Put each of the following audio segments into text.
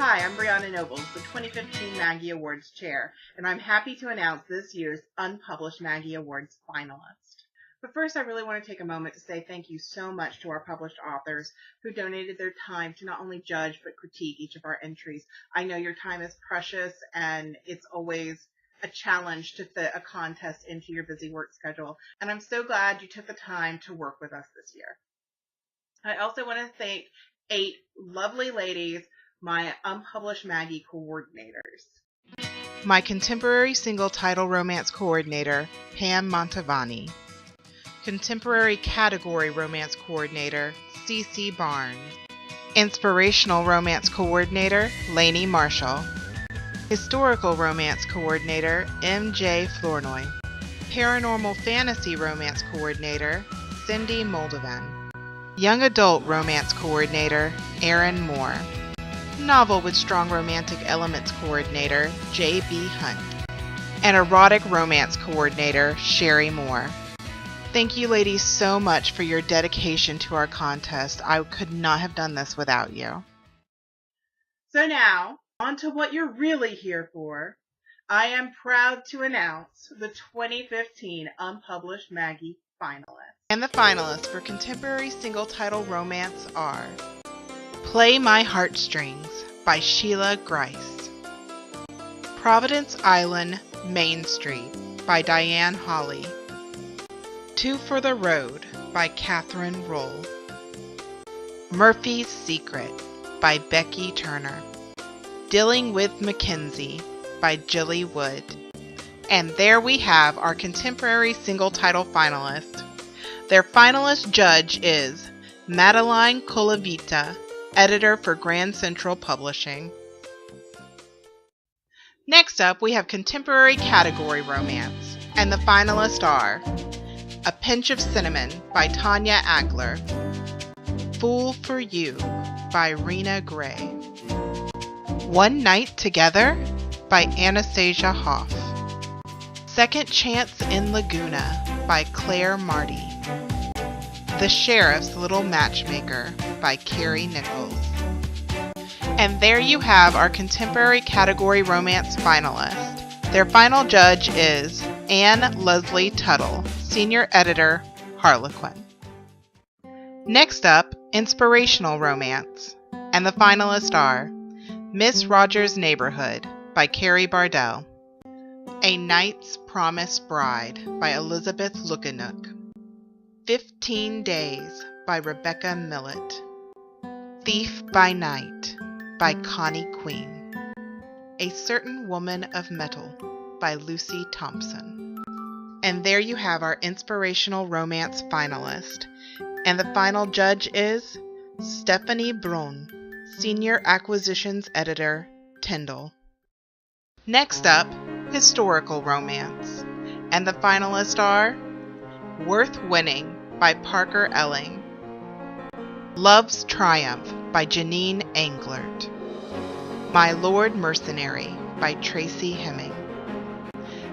Hi, I'm Brianna Nobles, the 2015 Maggie Awards chair, and I'm happy to announce this year's Unpublished Maggie Awards finalist. But first, I really want to take a moment to say thank you so much to our published authors who donated their time to not only judge but critique each of our entries. I know your time is precious, and it's always a challenge to fit a contest into your busy work schedule, and I'm so glad you took the time to work with us this year. I also want to thank 8 lovely ladies, my Unpublished Maggie coordinators. My Contemporary Single Title Romance Coordinator, Pam Montavani. Contemporary Category Romance Coordinator, CC Barnes. Inspirational Romance Coordinator, Lainey Marshall. Historical Romance Coordinator, MJ Flournoy. Paranormal Fantasy Romance Coordinator, Cindy Moldovan. Young Adult Romance Coordinator, Erin Moore. Novel with Strong Romantic Elements Coordinator, J.B. Hunt. And Erotic Romance Coordinator, Sherry Moore. Thank you ladies so much for your dedication to our contest. I could not have done this without you. So now, on to what you're really here for. I am proud to announce the 2015 Unpublished Maggie finalists. And the finalists for Contemporary Single Title Romance are Play My Heartstrings by Sheila Grice. Providence Island, Main Street by Diane Hawley. Two for the Road by Catherine Roll. Murphy's Secret by Becky Turner. Dealing with Mackenzie by Jilly Wood. And there we have our Contemporary Single Title finalists. Their finalist judge is Madeline Colavita, editor for Grand Central Publishing. Next up, we have Contemporary Category Romance, and the finalists are A Pinch of Cinnamon by Tanya Agler, Fool for You by Rena Gray, One Night Together by Anastasia Hoff, Second Chance in Laguna by Claire Marty, The Sheriff's Little Matchmaker by Carrie Nichols. And there you have our Contemporary Category Romance finalists. Their final judge is Anne Leslie Tuttle, Senior Editor, Harlequin. Next up, Inspirational Romance. And the finalists are Miss Rogers' Neighborhood by Carrie Bardell, A Knight's Promised Bride by Elizabeth Lookanook, 15 Days by Rebecca Millett, Thief by Night by Connie Queen, A Certain Woman of Metal by Lucy Thompson. And there you have our Inspirational Romance finalist. And the final judge is Stephanie Brun, Senior Acquisitions Editor, Tyndall. Next up, Historical Romance. And the finalists are Worth Winning by Parker Elling, Love's Triumph by Janine Englert, My Lord Mercenary by Tracy Hemming,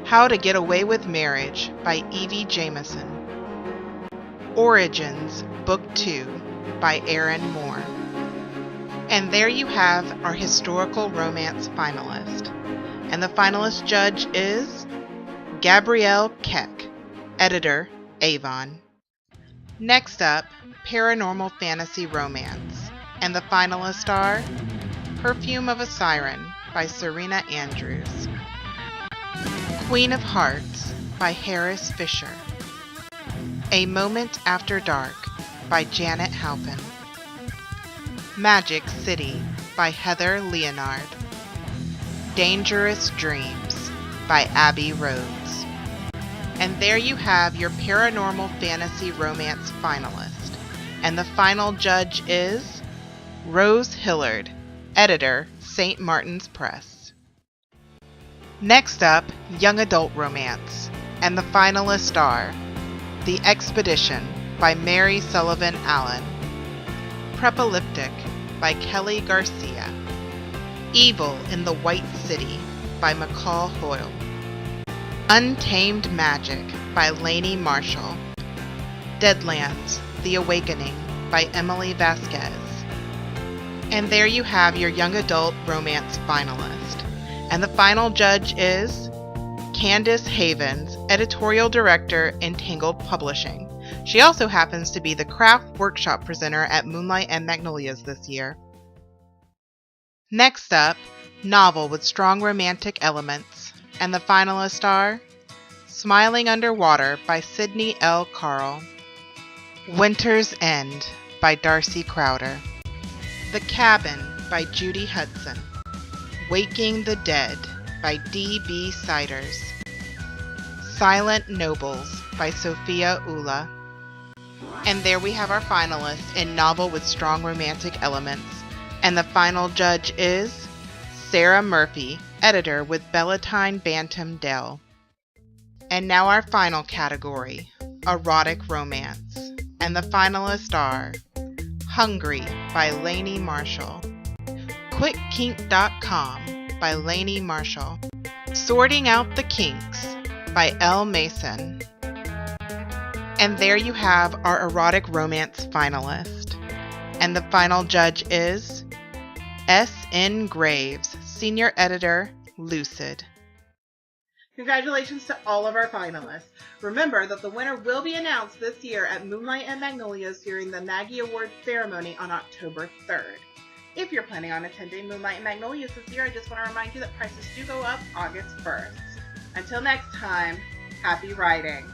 How to Get Away with Marriage by Evie Jameson, Origins Book 2 by Erin Moore. And there you have our Historical Romance finalist. And the finalist judge is Gabrielle Keck, editor, Avon. Next up, Paranormal Fantasy Romance. And the finalists are Perfume of a Siren by Serena Andrews, Queen of Hearts by Harris Fisher, A Moment After Dark by Janet Halpin, Magic City by Heather Leonard, Dangerous Dreams by Abby Rhodes. And there you have your Paranormal Fantasy Romance finalist. And the final judge is Rose Hillard, editor, St. Martin's Press. Next up, Young Adult Romance. And the finalists are The Expedition by Mary Sullivan Allen, Prepolyptic by Kelly Garcia, Evil in the White City by McCall Hoyle, Untamed Magic by Lainey Marshall, Deadlands, The Awakening by Emily Vasquez, And there you have your young adult romance finalist. And the final judge is Candace Havens, editorial director, Entangled Publishing. She also happens to be the craft workshop presenter at Moonlight and Magnolias this year. Next up, novel with strong romantic elements. And the finalists are Smiling Underwater by Sydney L. Carl, Winter's End by Darcy Crowder, The Cabin by Judy Hudson, Waking the Dead by D.B. Siders, Silent Nobles by Sophia Ula. And there we have our finalists in novel with strong romantic elements. And the final judge is Sarah Murphy, editor with Bellatine Bantam Dell. And now our final category, Erotic Romance. And the finalists are Hungry by Lainey Marshall, QuickKink.com by Lainey Marshall, Sorting Out the Kinks by Elle Mason. And there you have our erotic romance finalist. And the final judge is S.N. Graves, senior editor, Lucid. Congratulations to all of our finalists. Remember that the winner will be announced this year at Moonlight and Magnolias during the Maggie Award ceremony on October 3rd. If you're planning on attending Moonlight and Magnolias this year, I just want to remind you that prices do go up August 1st. Until next time, happy writing.